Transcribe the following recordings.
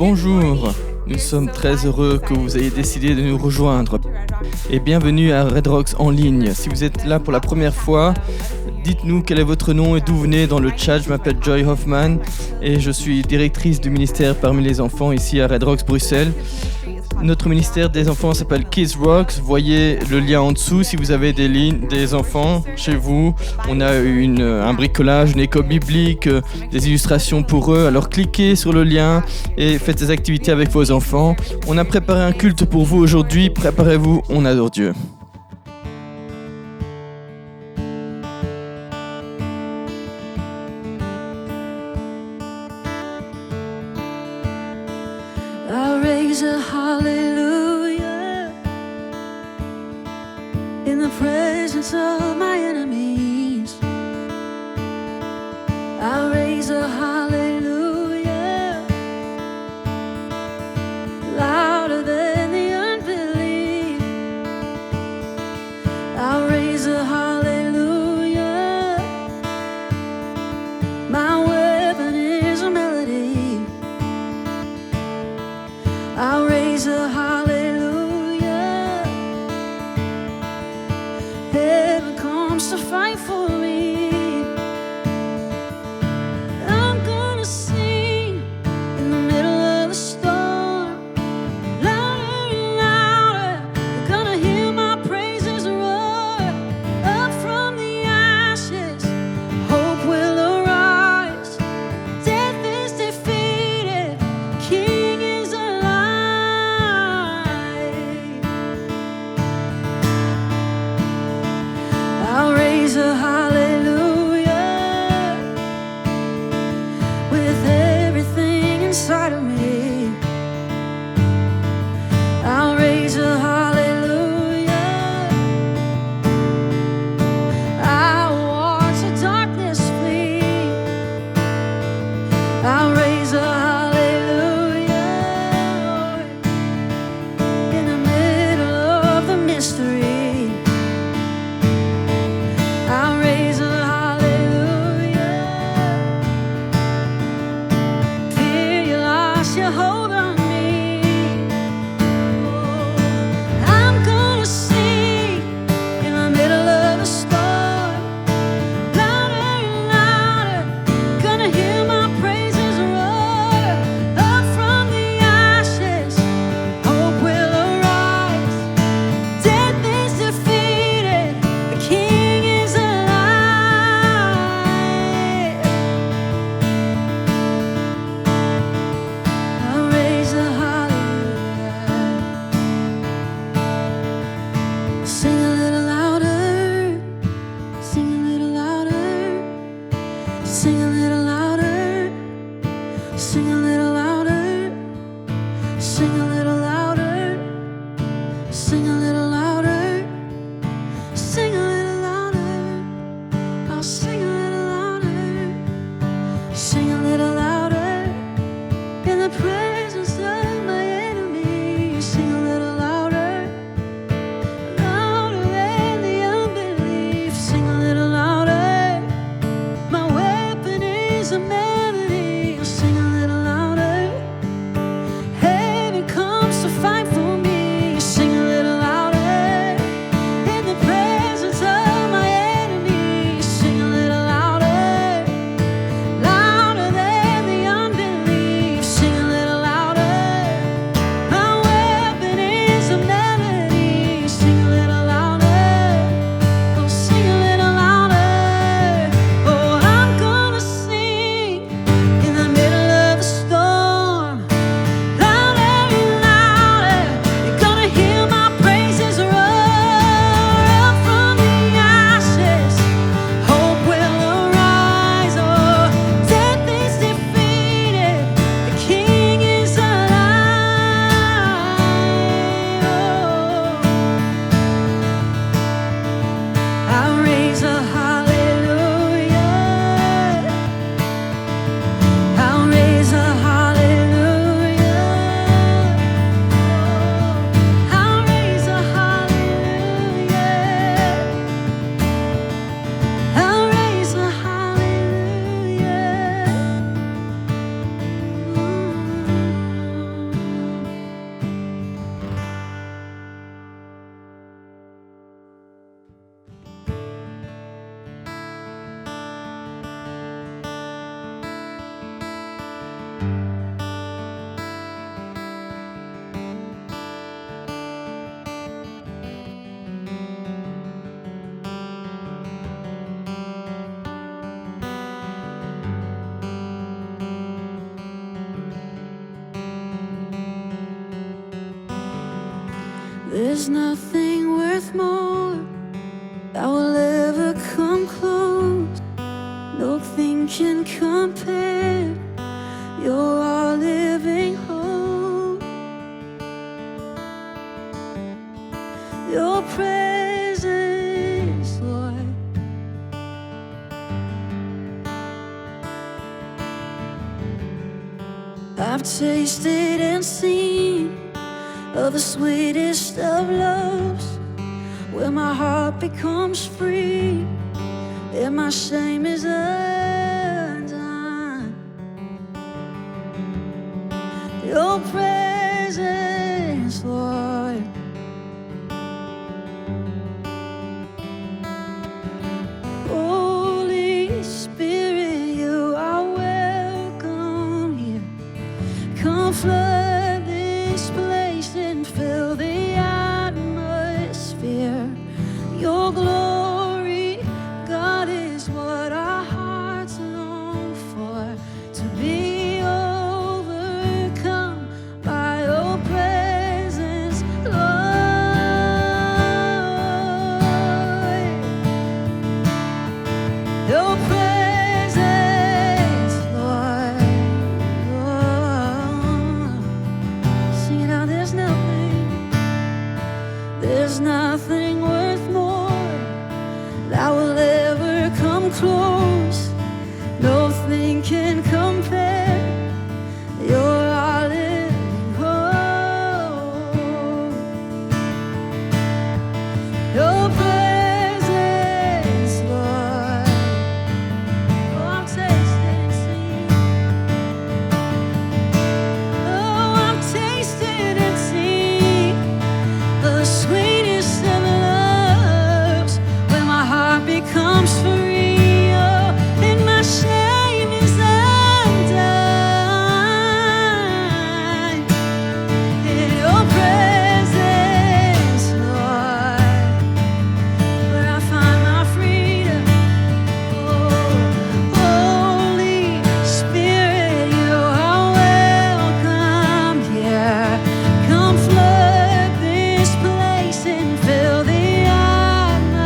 Bonjour, nous sommes très heureux que vous ayez décidé de nous rejoindre et bienvenue à Red Rocks en ligne. Si vous êtes là pour la première fois, dites-nous quel est votre nom et d'où vous venez dans le chat. Je m'appelle Joy Hoffman et je suis directrice du ministère parmi les enfants ici à Red Rocks Bruxelles. Notre ministère des enfants s'appelle Kids Rocks. Voyez le lien en dessous si vous avez des enfants chez vous. On a un bricolage, une école biblique, des illustrations pour eux. Alors cliquez sur le lien et faites des activités avec vos enfants. On a préparé un culte pour vous aujourd'hui. Préparez-vous, on adore Dieu. I raise a hallelujah in the presence of my enemies. I raise a hallelujah louder than the unbelief. I raise a hallelujah. My weapon is a melody. I'll raise a hallelujah. Heaven comes to fight for me. I'm gonna sing in the middle of the storm, louder and louder. You're gonna hear my praises roar up from the ashes. Hope will arise. Death is defeated. King is alive. I'll raise a hallelujah with everything inside of me. I'll raise a hallelujah. I'll watch the darkness flee. I'll raise a hallelujah in the middle of the mystery. I'll raise a hallelujah. Fear you lost your hold on me. I'm gonna sing in the middle of a storm, louder and louder. Gonna hear my praises roar up from the ashes. Hope will arise. Death is defeated. The King is alive. I'll raise a hallelujah. Sing a little louder. Sing a little louder. Sing a little louder. Sing a little louder. Sing a little louder. Sing a little louder. Sing a little louder. I'll sing a little louder. Sing a little louder in the presence of my enemies. Sing a little louder, louder than the unbelief. Sing a little louder. My weapon is a melody. Sing a little louder. Heaven comes There's nothing worth more that will ever come close. Nothing can compare. You're our living hope. Your presence, Lord. I've tasted and seen of the sweetest of loves, where my heart becomes free and my shame is undone. Your presence, Lord. Holy Spirit, you are welcome here. Come flood this place and fill the atmosphere. Your glory, God, is what our hearts long for. To be overcome by your presence, Lord. Your presence, Lord. Sing it out, there's nothing worth more that will ever come close. Nothing can compare. You're our living hope. Your presence, Lord. Oh, I've tasted and seen. Oh, I've tasted and seen the sweetest of loves, where my heart becomes free, oh, and my shame is undone. In your presence, Lord, where I find my freedom. Oh, Holy Spirit, you are welcome here. Come flood this place and fill the atmosphere.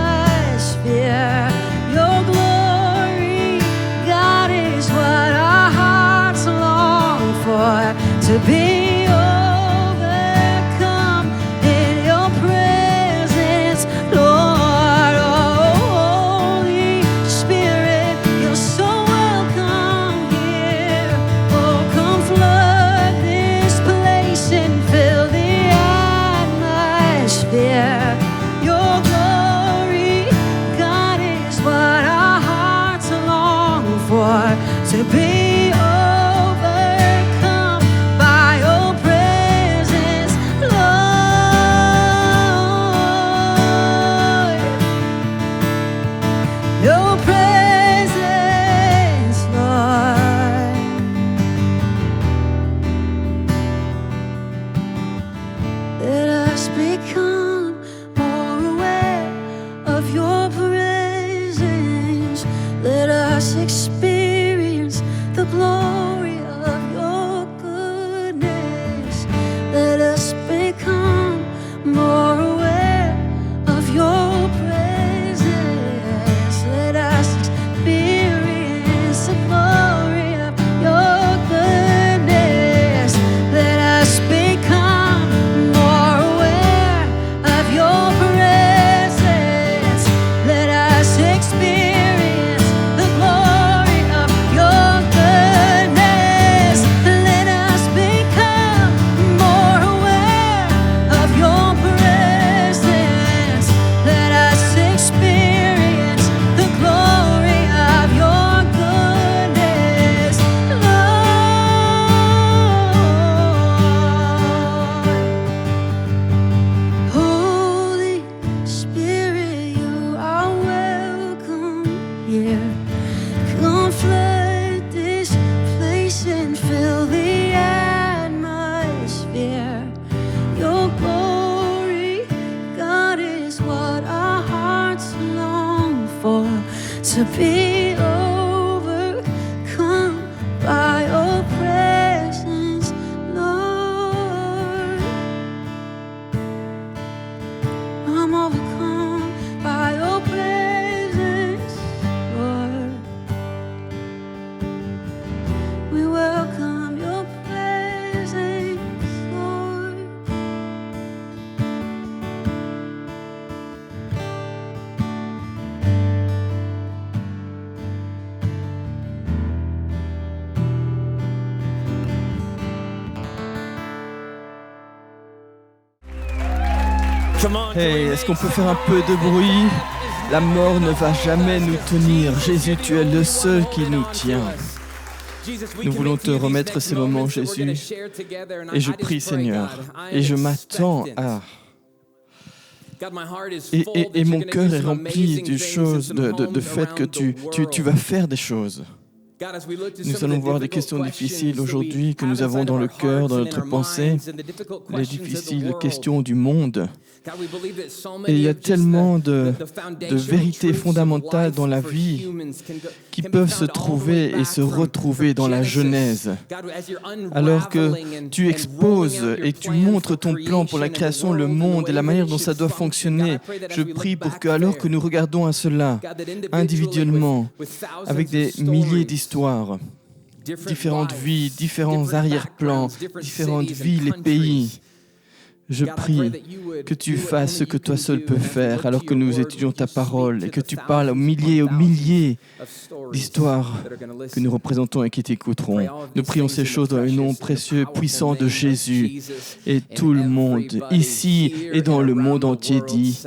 Your glory, God, is what our hearts long for. To be overcome in your presence, Lord. Oh, Holy Spirit, you're so welcome here. Oh, come flood this place and fill the atmosphere. Your glory, God, is what our hearts long for. To be overcome by your presence, Lord. Your presence, Lord. Let us become more aware of your presence. Let us experience the glory of your goodness. Let us become more aware of your presence. Let us experience the glory of your goodness. Let us become more aware of your presence. Let us experience the glory of your goodness. Let us become more aware of your presence. Let us experience the glory of your goodness, Lord. Holy Spirit, you are welcome here. Come flood this place and fill the atmosphere. Your glory, God, is what our hearts long for. To be overcome by your presence, Lord. Hey, est-ce qu'on peut faire un peu de bruit? La mort ne va jamais nous tenir. Jésus, tu es le seul qui nous tient. Nous voulons te remettre ces moments, Jésus. Et je prie, Seigneur, et je m'attends à... Et mon cœur est rempli de choses, de fait que tu vas faire des choses. Nous allons voir des questions difficiles aujourd'hui que nous avons dans le cœur, dans notre pensée, les difficiles questions du monde. Et il y a tellement de vérités fondamentales dans la vie qui peuvent se trouver et se retrouver dans la Genèse. Alors que tu exposes et tu montres ton plan pour la création, le monde et la manière dont ça doit fonctionner, je prie pour que, alors que nous regardons à cela individuellement, avec des milliers d'histoires, différentes vies, différents arrière-plans, différentes villes et pays, je prie que tu fasses ce que toi seul peux faire alors que nous étudions ta parole et que tu parles aux milliers d'histoires que nous représentons et qui t'écouteront. Nous prions ces choses dans le nom précieux, puissant de Jésus. Et tout le monde, ici et dans le monde entier, dit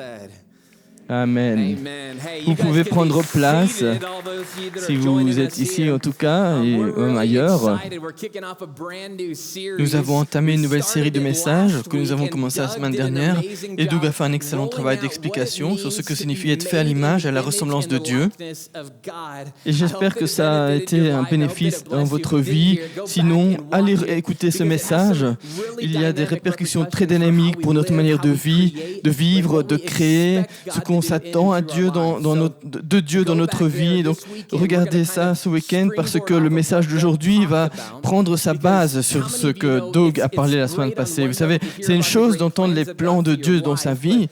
Amen. Vous pouvez prendre place, si vous êtes ici en tout cas, et même ailleurs. Nous avons entamé une nouvelle série de messages que nous avons commencé la semaine dernière, et Doug a fait un excellent travail d'explication sur ce que signifie être fait à l'image et à la ressemblance de Dieu. Et j'espère que ça a été un bénéfice dans votre vie. Sinon, allez écouter ce message. Il y a des répercussions très dynamiques pour notre manière de vie, de vivre, de créer, ce qu'on s'attend à Dieu de Dieu dans notre vie. Donc, regardez ça ce week-end parce que le message d'aujourd'hui va prendre sa base sur ce que Doug a parlé la semaine passée. Vous savez, c'est une chose d'entendre les plans de Dieu dans sa vie,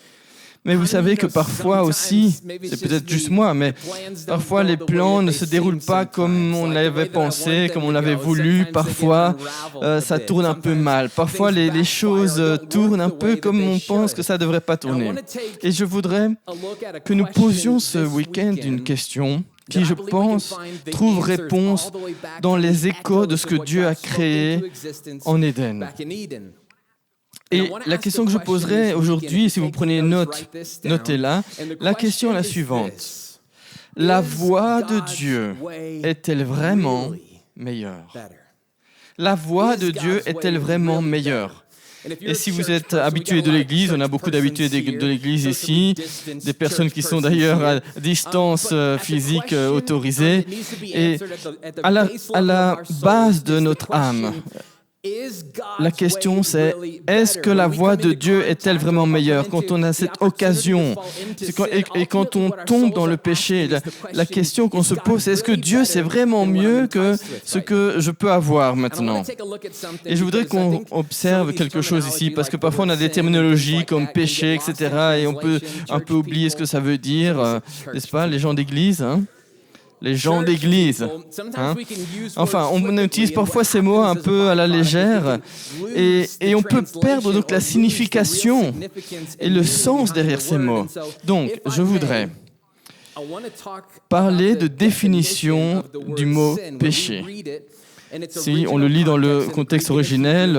mais vous savez que parfois aussi, c'est peut-être juste moi, mais parfois les plans ne se déroulent pas comme on l'avait pensé, comme on l'avait voulu. Parfois, ça tourne un peu mal. Parfois, les choses tournent un peu comme on pense que ça ne devrait pas tourner. Et je voudrais que nous posions ce week-end une question qui, je pense, trouve réponse dans les échos de ce que Dieu a créé en Éden. Et la question que je poserai aujourd'hui, si vous prenez note, notez-la, la question est la suivante. La voix de Dieu est-elle vraiment meilleure? La voix de Dieu est-elle vraiment meilleure? Et si vous êtes habitué de l'Église, on a beaucoup d'habitués de l'Église ici, des personnes qui sont d'ailleurs à distance physique autorisée, et à la base de notre âme, la question c'est, est-ce que la voix de Dieu est-elle vraiment meilleure quand on a cette occasion et quand on tombe dans le péché? La question qu'on se pose, c'est est-ce que Dieu c'est vraiment mieux que ce que je peux avoir maintenant? Et je voudrais qu'on observe quelque chose ici, parce que parfois on a des terminologies comme péché, etc. et on peut un peu oublier ce que ça veut dire, n'est-ce pas, les gens d'église, hein? Les gens d'église. Hein? Enfin, on utilise parfois ces mots un peu à la légère et on peut perdre donc la signification et le sens derrière ces mots. Donc, je voudrais parler de définition du mot péché. Si on le lit dans le contexte originel,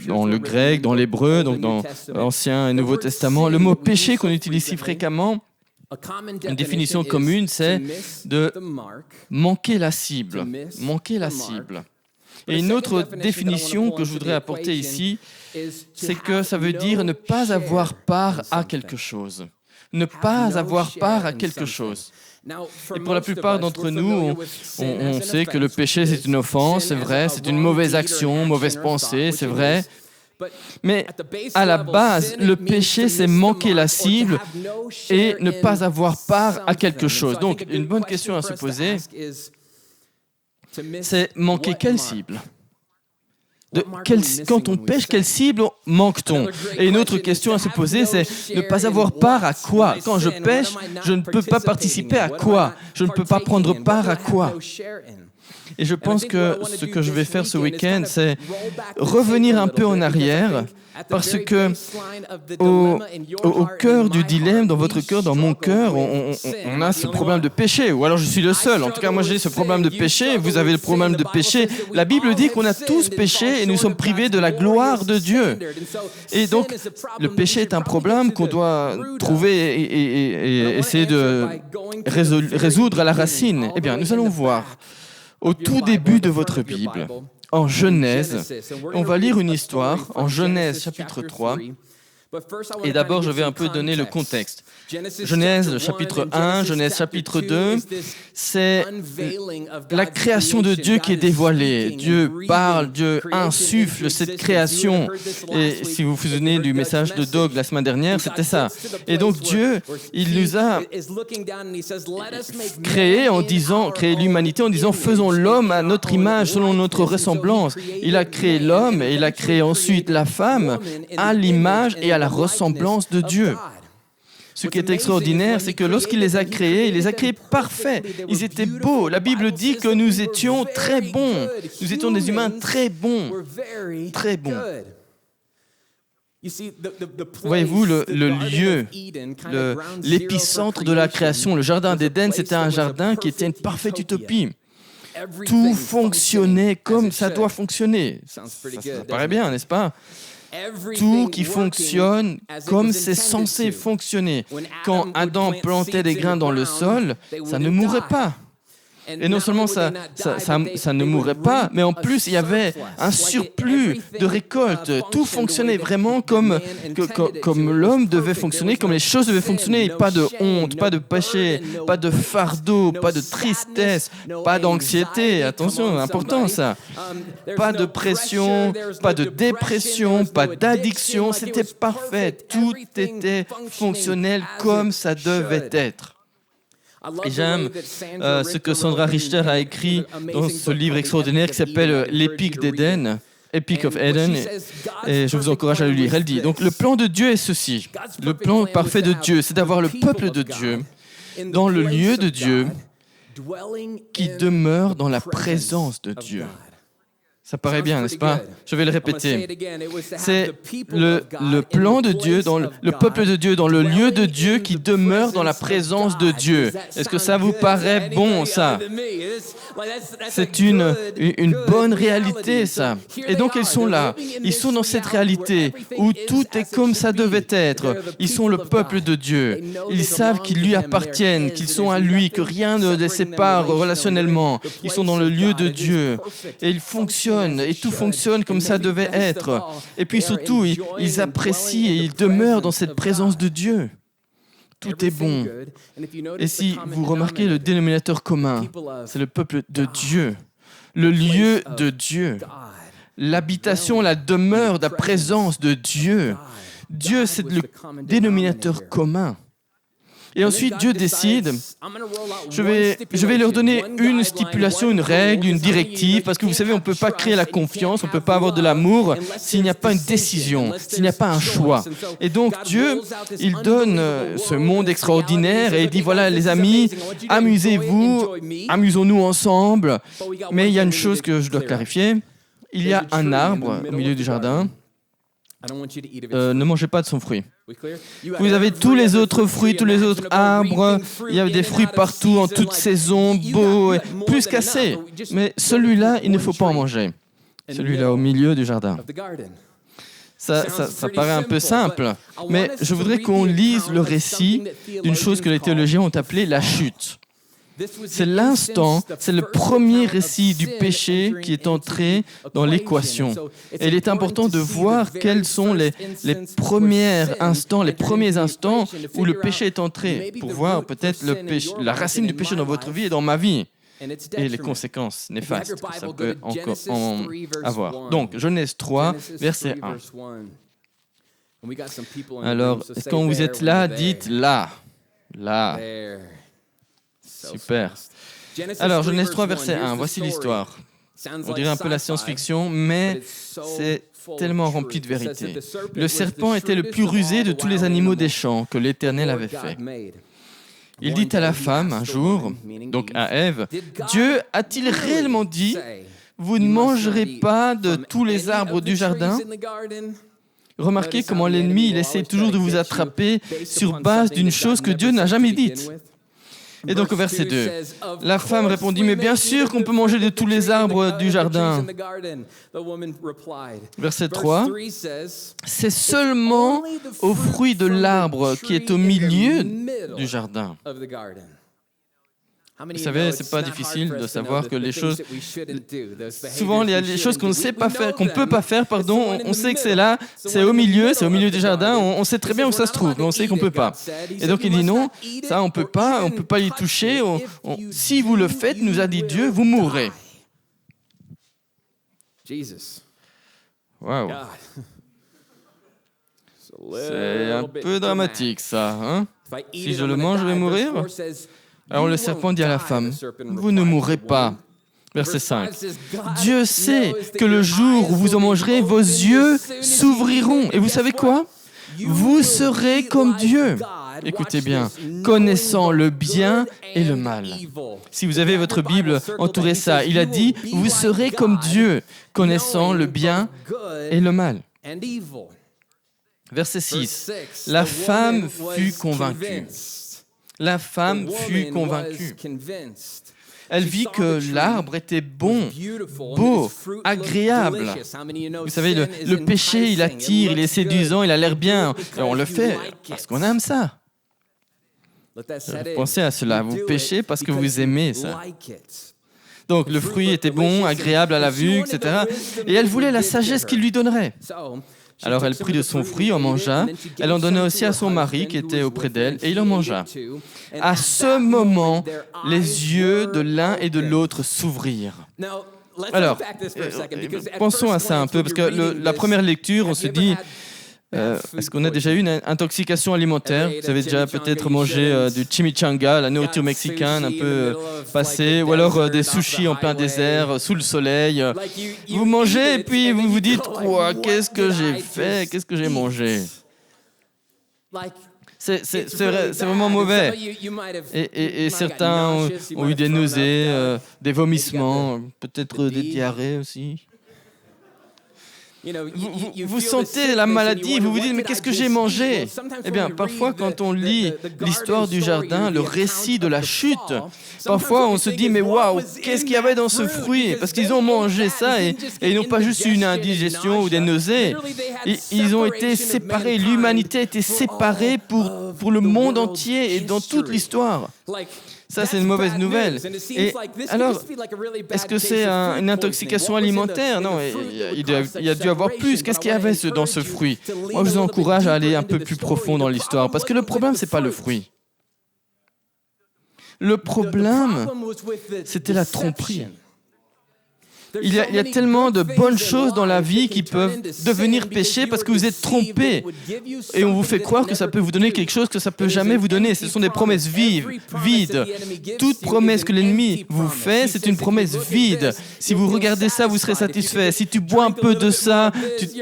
dans le grec, dans l'hébreu, donc dans l'Ancien et Nouveau Testament, le mot péché qu'on utilise si fréquemment, une définition commune, c'est de manquer la cible. Manquer la cible. Et une autre définition que je voudrais apporter ici, c'est que ça veut dire ne pas avoir part à quelque chose. Ne pas avoir part à quelque chose. Et pour la plupart d'entre nous, on sait que le péché, c'est une offense, c'est vrai, c'est une mauvaise action, mauvaise pensée, c'est vrai. Mais à la base, le péché, c'est manquer la cible et ne pas avoir part à quelque chose. Donc, une bonne question à se poser, c'est manquer quelle cible? Quand on pêche, quelle cible manque-t-on? Et une autre question à se poser, c'est ne pas avoir part à quoi? Quand je pêche, je ne peux pas participer à quoi? Je ne peux pas prendre part à quoi? Et je pense que ce que je vais faire ce week-end, c'est revenir un peu en arrière, parce que au cœur du dilemme, dans votre cœur, dans mon cœur, on a ce problème de péché. Ou alors je suis le seul. En tout cas, moi j'ai ce problème de péché. Vous avez le problème de péché. La Bible dit qu'on a tous péché et nous sommes privés de la gloire de Dieu. Et donc, le péché est un problème qu'on doit trouver et essayer de résoudre à la racine. Eh bien, nous allons voir au tout début de votre Bible, en Genèse, on va lire une histoire en Genèse chapitre 3. Et d'abord, je vais un peu donner le contexte. Genèse chapitre 1, Genèse chapitre 2, c'est la création de Dieu qui est dévoilée. Dieu parle, Dieu insuffle cette création. Et si vous vous souvenez du message de Doug la semaine dernière, c'était ça. Et donc Dieu, il nous a créé l'humanité en disant, faisons l'homme à notre image, selon notre ressemblance. Il a créé l'homme et il a créé ensuite la femme à l'image et à la ressemblance de Dieu. Ce qui est extraordinaire, c'est que lorsqu'il les a créés, il les a créés parfaits. Ils étaient beaux. La Bible dit que nous étions très bons. Nous étions des humains très bons. Très bons. Voyez-vous, le lieu, l'épicentre de la création, le jardin d'Éden, c'était un jardin qui était une parfaite utopie. Tout fonctionnait comme ça doit fonctionner. Ça paraît bien, n'est-ce pas ? Tout qui fonctionne comme c'est censé fonctionner. Quand Adam plantait des grains dans le sol, ça ne mourait pas. Et non seulement ça ne mourrait pas, mais en plus il y avait un surplus de récolte. Tout fonctionnait vraiment comme l'homme devait fonctionner, comme les choses devaient fonctionner. Pas de honte, pas de péché, pas de fardeau, pas de tristesse, pas d'anxiété. Attention, important ça. Pas de pression, pas de dépression, pas d'addiction. C'était parfait. Tout était fonctionnel comme ça devait être. Et j'aime ce que Sandra Richter a écrit dans ce livre extraordinaire qui s'appelle L'Épique d'Éden, Epic of Eden, et je vous encourage à le lire. Elle dit, donc le plan de Dieu est ceci, le plan parfait de Dieu, c'est d'avoir le peuple de Dieu dans le lieu de Dieu qui demeure dans la présence de Dieu. Ça paraît bien, n'est-ce pas? Je vais le répéter. C'est le plan de Dieu, le peuple de Dieu, dans le lieu de Dieu qui demeure dans la présence de Dieu. Est-ce que ça vous paraît bon, ça? C'est une bonne réalité, ça. Et donc, ils sont là. Ils sont dans cette réalité où tout est comme ça devait être. Ils sont le peuple de Dieu. Ils savent qu'ils lui appartiennent, qu'ils sont à lui, que rien ne les sépare relationnellement. Ils sont dans le lieu de Dieu. Et ils fonctionnent. Et tout fonctionne comme ça devait être. Et puis surtout, ils apprécient et ils demeurent dans cette présence de Dieu. Tout est bon. Et si vous remarquez le dénominateur commun, c'est le peuple de Dieu, le lieu de Dieu, l'habitation, la demeure, la présence de Dieu. Dieu, c'est le dénominateur commun. Et ensuite, Dieu décide, je vais leur donner une stipulation, une règle, une directive, parce que vous savez, on ne peut pas créer la confiance, on ne peut pas avoir de l'amour s'il n'y a pas une décision, s'il n'y a pas un choix. Et donc, Dieu, il donne ce monde extraordinaire et il dit, voilà les amis, amusez-vous, amusons-nous ensemble. Mais il y a une chose que je dois clarifier, il y a un arbre au milieu du jardin. Ne mangez pas de son fruit. Vous avez tous les autres fruits, tous les autres arbres. Il y a des fruits partout, en toute saison, beaux, plus qu'assez. Mais celui-là, il ne faut pas en manger. Celui-là au milieu du jardin. Ça paraît un peu simple, mais je voudrais qu'on lise le récit d'une chose que les théologiens ont appelée la chute. C'est l'instant, c'est le premier récit du péché qui est entré dans l'équation. Et il est important de voir quels sont les premiers instants où le péché est entré, pour voir peut-être la racine du péché dans votre vie et dans ma vie, et les conséquences néfastes que ça peut encore en avoir. Donc, Genèse 3, verset 1. Alors, quand vous êtes là, dites là. Là. Super. Alors, Genèse 3, verset 1, voici l'histoire. On dirait un peu la science-fiction, mais c'est tellement rempli de vérité. Le serpent était le plus rusé de tous les animaux des champs que l'Éternel avait fait. Il dit à la femme un jour, donc à Ève, « Dieu a-t-il réellement dit, vous ne mangerez pas de tous les arbres du jardin ?» Remarquez comment l'ennemi il essaie toujours de vous attraper sur base d'une chose que Dieu n'a jamais dite. Et donc au verset 2, la femme répondit, « Mais bien sûr qu'on peut manger de tous les arbres du jardin. » Verset 3, « C'est seulement au fruit de l'arbre qui est au milieu du jardin. » Vous savez, c'est pas difficile de savoir que les choses... Souvent, il y a des choses qu'on ne sait pas faire, qu'on ne peut pas faire, pardon. On sait que c'est là, c'est au milieu du jardin. On sait très bien où ça se trouve, mais on sait qu'on ne peut pas. Et donc, il dit non, ça, on peut pas y toucher. Si vous le faites, nous a dit Dieu, vous mourrez. Waouh. C'est un peu dramatique, ça. Hein? Si je le mange, je vais mourir. Alors le serpent dit à la femme, « Vous ne mourrez pas. » Verset 5. « Dieu sait que le jour où vous en mangerez, vos yeux s'ouvriront. Et vous savez quoi? Vous serez comme Dieu. » Écoutez bien, connaissant le bien et le mal. Si vous avez votre Bible, entourez ça. Il a dit, « Vous serez comme Dieu, connaissant le bien et le mal. » Verset 6. La femme fut convaincue. La femme fut convaincue. Elle vit que l'arbre était bon, beau, agréable. Vous savez, le péché, il attire, il est séduisant, il a l'air bien. Et on le fait parce qu'on aime ça. Pensez à cela, vous péchez parce que vous aimez ça. Donc le fruit était bon, agréable à la vue, etc. Et elle voulait la sagesse qu'il lui donnerait. Alors elle prit de son fruit, en mangea. Elle en donna aussi à son mari qui était auprès d'elle, et il en mangea. À ce moment, les yeux de l'un et de l'autre s'ouvrirent. Alors, pensons à ça un peu, parce que la première lecture, on se dit, est-ce qu'on a déjà eu une intoxication alimentaire? Vous avez déjà peut-être mangé du chimichanga, la nourriture mexicaine un peu passée, ou alors des sushis en plein désert, sous le soleil. Vous mangez et puis vous vous dites, quoi, qu'est-ce que j'ai fait? Qu'est-ce que j'ai mangé? C'est vraiment mauvais. Et certains ont eu des nausées, des vomissements, peut-être des diarrhées aussi. Vous sentez la maladie, vous vous dites, mais qu'est-ce que j'ai mangé? Eh bien, parfois, quand on lit l'histoire du jardin, le récit de la chute, parfois on se dit, mais waouh, qu'est-ce qu'il y avait dans ce fruit? Parce qu'ils ont mangé ça et ils n'ont pas juste eu une indigestion ou des nausées. Ils ont été séparés, l'humanité a été séparée pour le monde entier et dans toute l'histoire. Ça, c'est une mauvaise nouvelle. Et alors, est-ce que c'est une intoxication alimentaire? Non, il y a dû avoir plus. Qu'est-ce qu'il y avait dans ce fruit? Moi, je vous encourage à aller un peu plus profond dans l'histoire, parce que le problème, ce n'est pas le fruit. Le problème, c'était la tromperie. Il y a tellement de bonnes choses dans la vie qui peuvent devenir péché parce que vous êtes trompés. Et on vous fait croire que ça peut vous donner quelque chose que ça ne peut jamais vous donner. Ce sont des promesses vides. Toute promesse que l'ennemi vous fait, c'est une promesse vide. Si vous regardez ça, vous serez satisfait. Si tu bois un peu de ça,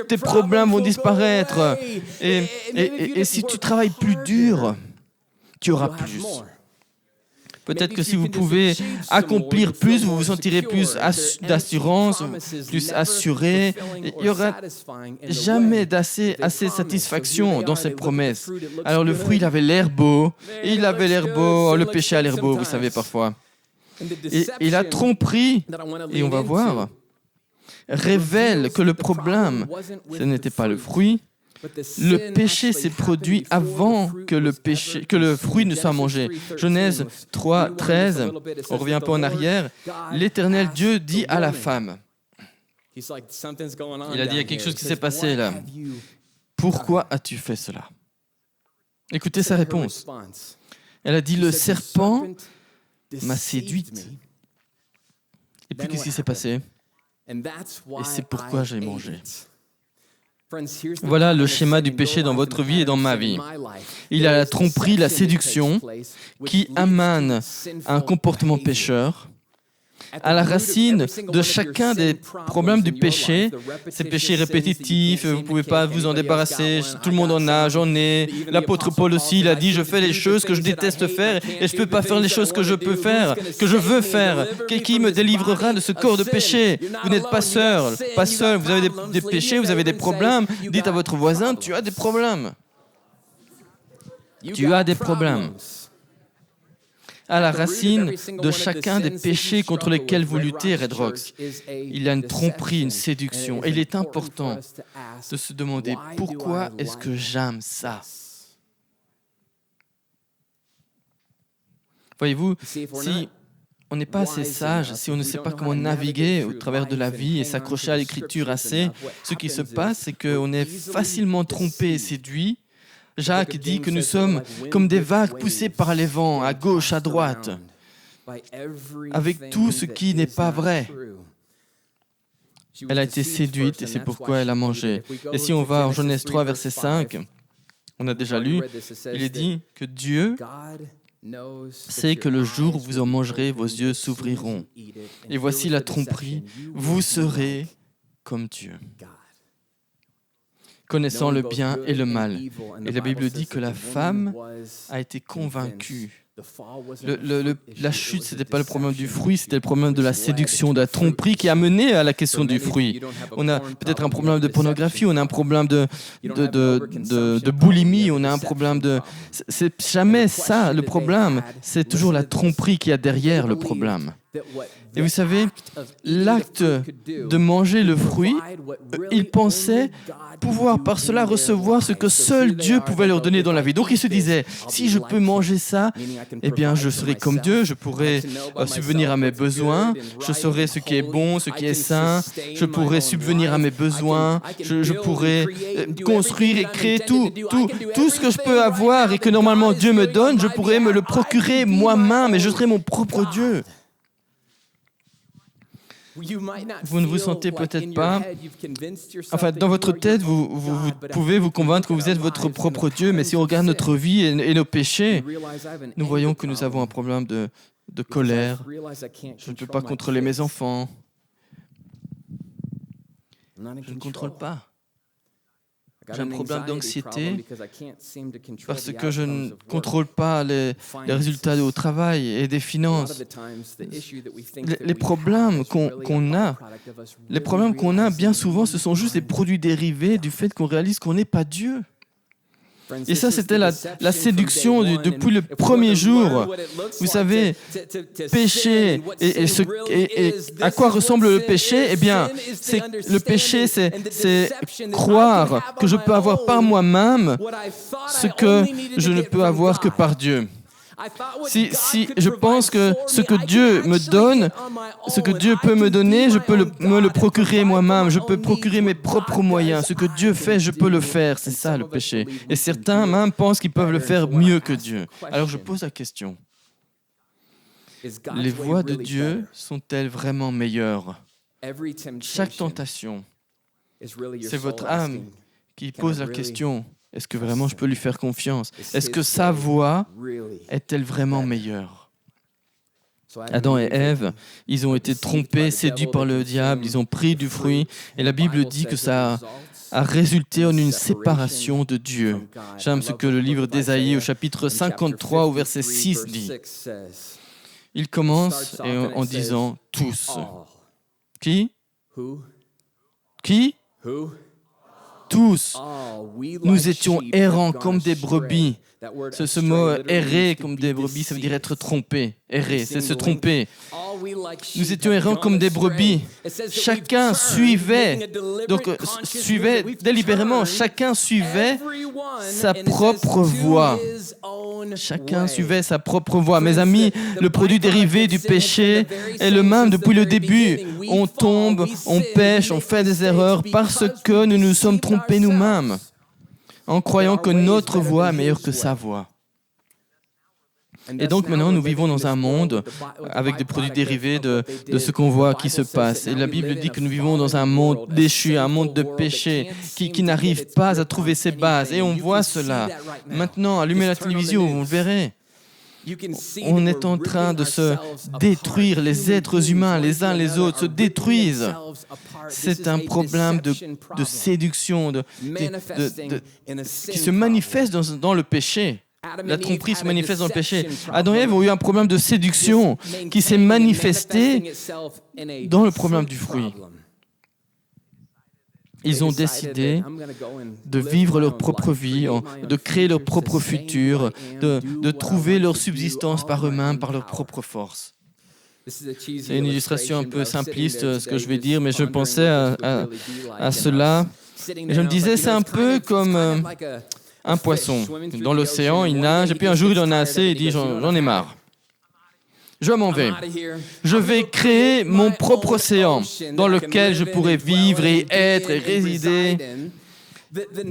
tes problèmes vont disparaître. Et si tu travailles plus dur, tu auras plus. Peut-être que si vous pouvez accomplir plus, vous vous sentirez plus d'assurance, plus assuré. Il n'y aura jamais assez satisfaction dans ces promesses. Alors le fruit, il avait l'air beau. Le péché a l'air beau, vous savez, parfois. Et la tromperie, et on va voir, révèle que le problème, ce n'était pas le fruit. Le péché s'est produit avant que le fruit ne soit mangé. Genèse 3, 13, on revient un peu en arrière. L'Éternel Dieu dit à la femme, il a dit, il y a quelque chose qui s'est passé là. Pourquoi as-tu fait cela? Écoutez sa réponse. Elle a dit, le serpent m'a séduite. Et puis qu'est-ce qui s'est passé? Et c'est pourquoi j'ai mangé. Voilà le schéma du péché dans votre vie et dans ma vie. Il y a la tromperie, la séduction, qui amène un comportement pécheur. À la racine de chacun des problèmes du péché, ces péchés répétitifs, vous ne pouvez pas vous en débarrasser, tout le monde en a, j'en ai. L'apôtre Paul aussi, il a dit, je fais les choses que je déteste faire et je ne peux pas faire les choses que je peux faire, que je veux faire. Qui me délivrera de ce corps de péché? Vous n'êtes pas seul, vous avez des péchés, vous avez des problèmes. Dites à votre voisin, tu as des problèmes. Tu as des problèmes. À la racine de chacun des péchés contre lesquels vous luttez, Red Rocks, il y a une tromperie, une séduction. Et il est important de se demander pourquoi est-ce que j'aime ça? Voyez-vous, si on n'est pas assez sage, si on ne sait pas comment naviguer au travers de la vie et s'accrocher à l'écriture assez, ce qui se passe, c'est qu'on est facilement trompé et séduit. Jacques dit que nous sommes comme des vagues poussées par les vents, à gauche, à droite, avec tout ce qui n'est pas vrai. Elle a été séduite et c'est pourquoi elle a mangé. Et si on va en Genèse 3, verset 5, on a déjà lu, il est dit que Dieu sait que le jour où vous en mangerez, vos yeux s'ouvriront. Et voici la tromperie, vous serez comme Dieu, connaissant le bien et le mal. Et la Bible dit que la femme a été convaincue. La chute, ce n'était pas le problème du fruit, c'était le problème de la séduction, de la tromperie qui a mené à la question du fruit. On a peut-être un problème de pornographie, on a un problème de boulimie, on a un problème de... C'est jamais ça le problème, c'est toujours la tromperie qui a derrière le problème. Et vous savez, l'acte de manger le fruit, ils pensaient pouvoir par cela recevoir ce que seul Dieu pouvait leur donner dans la vie. Donc ils se disaient, si je peux manger ça, eh bien je serai comme Dieu, je pourrai subvenir à mes besoins, je saurai ce qui est bon, ce qui est sain, je pourrai subvenir à mes besoins, je pourrai construire et créer tout ce que je peux avoir et que normalement Dieu me donne, je pourrais me le procurer moi-même et je serai mon propre Dieu. Vous ne vous sentez peut-être pas... Enfin, dans votre tête, vous pouvez vous convaincre que vous êtes votre propre Dieu, mais si on regarde notre vie et nos péchés, nous voyons que nous avons un problème de colère. Je ne peux pas contrôler mes enfants. Je ne contrôle pas. J'ai un problème d'anxiété parce que je ne contrôle pas les résultats au travail et des finances. Les problèmes qu'on a bien souvent, ce sont juste des produits dérivés du fait qu'on réalise qu'on n'est pas Dieu. Et ça, c'était la séduction depuis le premier jour. Vous savez, péché, et à quoi ressemble le péché? Eh bien, le péché, c'est croire que je peux avoir par moi-même ce que je ne peux avoir que par Dieu. Si je pense que ce que Dieu me donne, ce que Dieu peut me donner, je peux me le procurer moi-même, je peux procurer mes propres moyens. Ce que Dieu fait, je peux le faire. C'est ça le péché. Et certains même pensent qu'ils peuvent le faire mieux que Dieu. Alors je pose la question. Les voies de Dieu sont-elles vraiment meilleures? Chaque tentation, c'est votre âme qui pose la question. Est-ce que vraiment je peux lui faire confiance? Est-ce que sa voix est-elle vraiment meilleure? Adam et Ève, ils ont été trompés, séduits par le diable, ils ont pris du fruit, et la Bible dit que ça a résulté en une séparation de Dieu. J'aime ce que le livre d'Ésaïe au chapitre 53 au verset 6 dit. Il commence en disant « tous ». Qui? Qui? Tous, nous étions errants comme des brebis. Ce mot « errer » comme des brebis, ça veut dire être trompé. Errer, c'est se tromper. Nous étions errants comme des brebis. Chacun suivait délibérément, chacun suivait sa propre voie. Chacun suivait sa propre voie. Mes amis, le produit dérivé du péché est le même depuis le début. On tombe, on pêche, on fait des erreurs parce que nous nous sommes trompés nous-mêmes en croyant que notre voie est meilleure que sa voie. Et donc maintenant, nous vivons dans un monde avec des produits dérivés de ce qu'on voit qui se passe. Et la Bible dit que nous vivons dans un monde déchu, un monde de péché, qui n'arrive pas à trouver ses bases. Et on voit cela. Maintenant, allumez la télévision, vous le verrez. On est en train de se détruire, les êtres humains, les uns les autres, se détruisent. C'est un problème de séduction qui se manifeste dans le péché. La tromperie se manifeste dans le péché. Adam et Ève ont eu un problème de séduction qui s'est manifesté dans le problème du fruit. Ils ont décidé de vivre leur propre vie, de créer leur propre futur, de trouver leur subsistance par eux-mêmes, par leur propre force. C'est une illustration un peu simpliste, ce que je vais dire, mais je pensais à cela. Et je me disais, c'est un peu comme un poisson. Dans l'océan, il nage, et puis un jour, il en a assez, il dit, j'en ai marre. Je m'en vais. Je vais créer mon propre océan dans lequel je pourrai vivre et être et résider.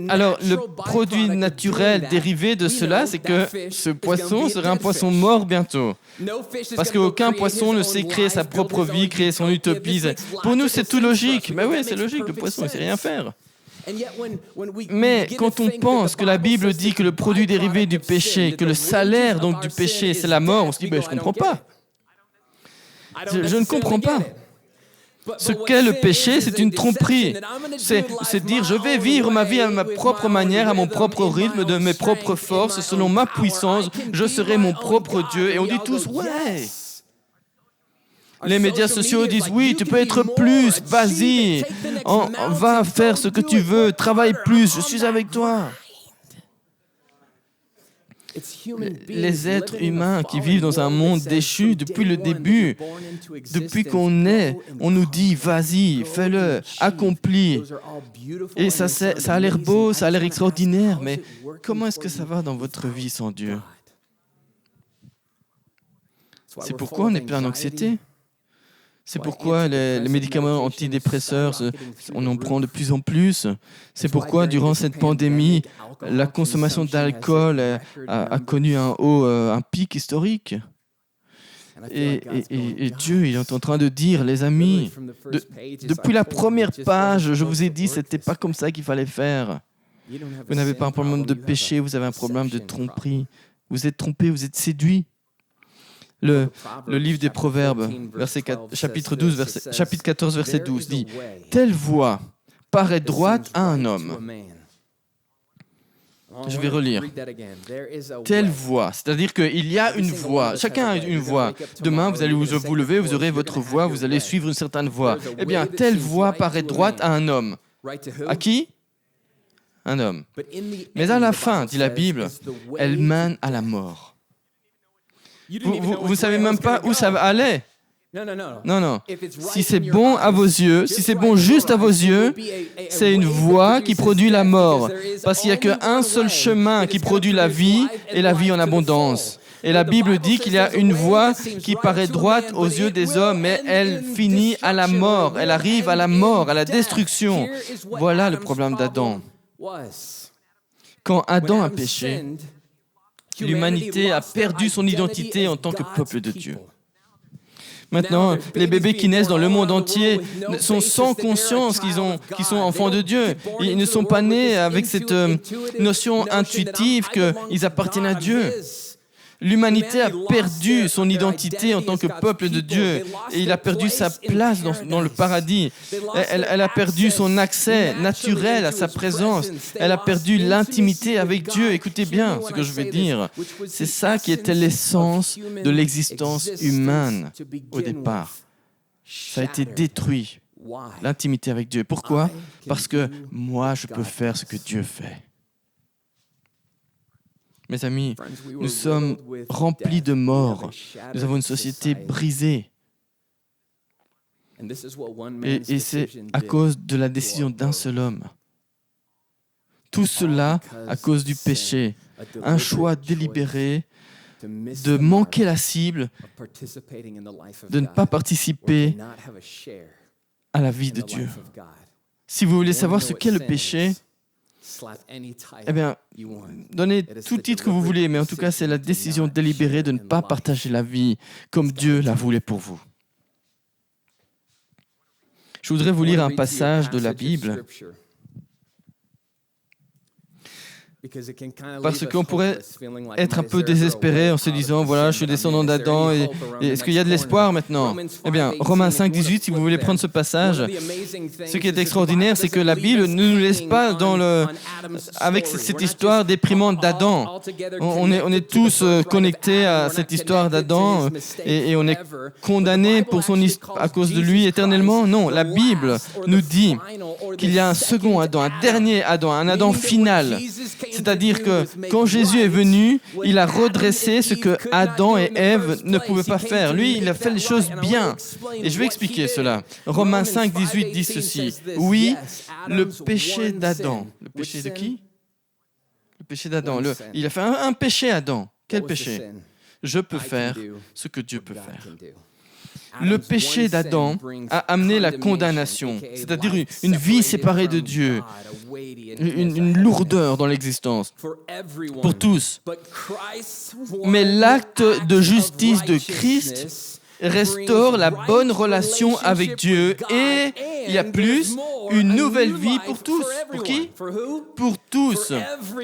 Alors, le produit naturel dérivé de cela, c'est que ce poisson sera un poisson mort bientôt. Parce qu'aucun poisson ne sait créer sa propre vie, créer son utopie. Pour nous, c'est tout logique. Mais oui, c'est logique, le poisson, il ne sait rien faire. Mais quand on pense que la Bible dit que le produit dérivé du péché, que le salaire donc du péché, c'est la mort, on se dit, je ne comprends pas. Je ne comprends pas. Ce qu'est le péché, c'est une tromperie. C'est dire, je vais vivre ma vie à ma propre manière, à mon propre rythme, de mes propres forces, selon ma puissance, je serai mon propre Dieu. Et on dit tous, ouais. Les médias sociaux disent, oui, tu peux être plus, vas-y, va faire ce que tu veux, travaille plus, je suis avec toi. Les êtres humains qui vivent dans un monde déchu depuis le début, depuis qu'on est, on nous dit, vas-y, fais-le, accomplis. Et ça a l'air beau, ça a l'air extraordinaire, mais comment est-ce que ça va dans votre vie sans Dieu? C'est pourquoi on est plein d'anxiété. C'est pourquoi les médicaments antidépresseurs, on en prend de plus en plus. C'est pourquoi, durant cette pandémie, la consommation d'alcool a connu un pic historique. Et Dieu, il est en train de dire, les amis, depuis la première page, je vous ai dit, ce n'était pas comme ça qu'il fallait faire. Vous n'avez pas un problème de péché, vous avez un problème de tromperie. Vous êtes trompé, vous êtes séduit. Le livre des Proverbes, chapitre 14, verset 12, dit « Telle voie paraît droite à un homme. » Je vais relire. « Telle voie », c'est-à-dire qu'il y a une voie. Chacun a une voie. Demain, vous allez vous lever, vous aurez votre voie, vous allez suivre une certaine voie. Eh bien, telle voie paraît droite à un homme. À qui? Un homme. Mais à la fin, dit la Bible, elle mène à la mort. Vous ne savez même pas où ça va aller. Non. Si c'est bon à vos yeux, si c'est bon juste à vos yeux, c'est une voie qui produit la mort. Parce qu'il n'y a qu'un seul chemin qui produit la vie et la vie en abondance. Et la Bible dit qu'il y a une voie qui paraît droite aux yeux des hommes, mais elle finit à la mort. Elle arrive à la mort, à la destruction. Voilà le problème d'Adam. Quand Adam a péché, l'humanité a perdu son identité en tant que peuple de Dieu. Maintenant, les bébés qui naissent dans le monde entier sont sans conscience qu'ils sont enfants de Dieu. Ils ne sont pas nés avec cette notion intuitive qu'ils appartiennent à Dieu. L'humanité a perdu son identité en tant que peuple de Dieu et il a perdu sa place dans le paradis. Elle a perdu son accès naturel à sa présence. Elle a perdu l'intimité avec Dieu. Écoutez bien ce que je vais dire. C'est ça qui était l'essence de l'existence humaine au départ. Ça a été détruit, l'intimité avec Dieu. Pourquoi? Parce que moi, je peux faire ce que Dieu fait. Mes amis, nous sommes remplis de mort. Nous avons une société brisée. Et c'est à cause de la décision d'un seul homme. Tout cela à cause du péché. Un choix délibéré de manquer la cible, de ne pas participer à la vie de Dieu. Si vous voulez savoir ce qu'est le péché, eh bien, donnez tout titre que vous voulez, mais en tout cas, c'est la décision délibérée de ne pas partager la vie comme Dieu la voulait pour vous. Je voudrais vous lire un passage de la Bible. Parce qu'on pourrait être un peu désespéré en se disant, voilà, je suis descendant d'Adam, et est-ce qu'il y a de l'espoir maintenant? Eh bien, Romains 5, 18, si vous voulez prendre ce passage, ce qui est extraordinaire, c'est que la Bible ne nous laisse pas avec cette histoire déprimante d'Adam. On est tous connectés à cette histoire d'Adam, et on est condamnés à cause de lui éternellement. Non, la Bible nous dit qu'il y a un second Adam, un dernier Adam, un Adam final. C'est-à-dire que quand Jésus est venu, il a redressé ce que Adam et Ève ne pouvaient pas faire. Lui, il a fait les choses bien. Et je vais expliquer cela. Romains 5, 18 dit ceci. Oui, le péché d'Adam. Le péché de qui? Le péché d'Adam. Il a fait un péché, Adam. Quel péché? Je peux faire ce que Dieu peut faire. Le péché d'Adam a amené la condamnation, c'est-à-dire une vie séparée de Dieu, une lourdeur dans l'existence, pour tous. Mais l'acte de justice de Christ restaure la bonne relation avec Dieu et, il y a plus, une nouvelle vie pour tous. Pour qui? Pour tous.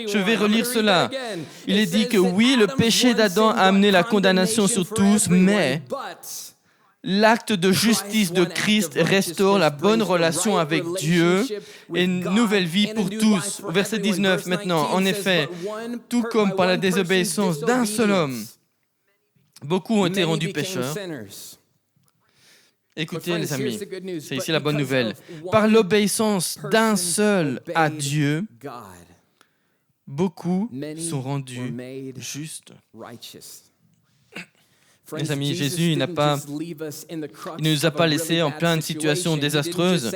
Je vais relire cela. Il est dit que oui, le péché d'Adam a amené la condamnation sur tous, mais l'acte de justice de Christ restaure la bonne relation avec Dieu et une nouvelle vie pour tous. Verset 19 maintenant. En effet, tout comme par la désobéissance d'un seul homme, beaucoup ont été rendus pécheurs. Écoutez les amis, c'est ici la bonne nouvelle. Par l'obéissance d'un seul à Dieu, beaucoup sont rendus justes. Mes amis, Jésus, il ne nous a pas laissés en pleine situation désastreuse